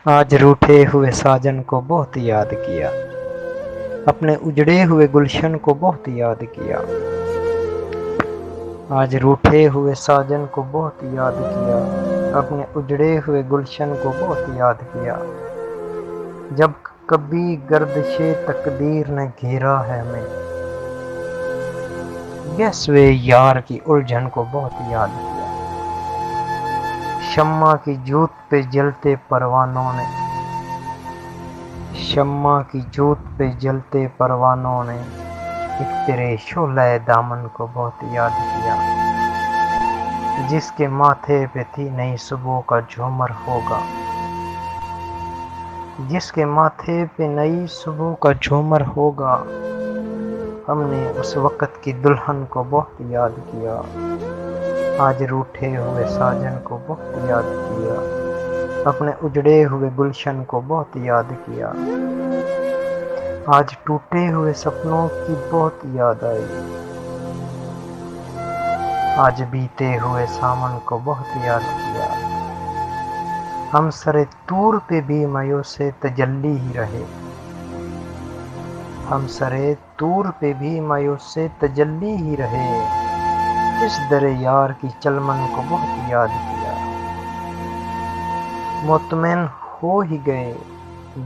आज रूठे हुए साजन को बहुत याद किया, अपने उजड़े हुए गुलशन को बहुत याद किया। आज रूठे हुए साजन को बहुत याद किया, अपने उजड़े हुए गुलशन को बहुत याद किया। जब कभी गर्दिशे तकदीर ने घेरा है हमें, गैसवे यार की उलझन को बहुत याद किया। शम्मा की जूत पे जलते परवानों ने, शम्मा की जूत पे जलते परवानों ने एक तेरे शोले दामन को बहुत याद किया। जिसके माथे पे थी नई सुबह का झूमर होगा, जिसके माथे पे नई सुबह का झूमर होगा। हमने उस वक़्त की दुल्हन को बहुत याद किया। आज रूठे हुए साजन को बहुत याद किया, अपने उजड़े हुए गुलशन को बहुत याद किया। आज टूटे हुए सपनों की बहुत याद आई, आज बीते हुए सावन को बहुत याद किया। हम सरे तूर पे भी मायूसे तजल्ली ही रहे, हम सरे तूर पे भी मायूसे तजल्ली ही रहे। इस दरे यार की चलमन को बहुत याद किया। मुतमैन हो ही गए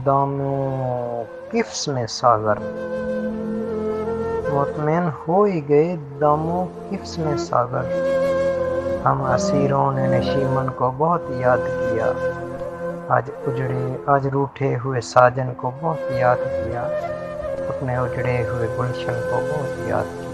दामों किफ्स में सागर, मुतमैन हो ही गए दामों किफ्स में सागर। हम असीरों ने नशीमन को बहुत याद किया। आज रूठे हुए साजन को बहुत याद किया, अपने उजड़े हुए गुलशन को बहुत याद किया।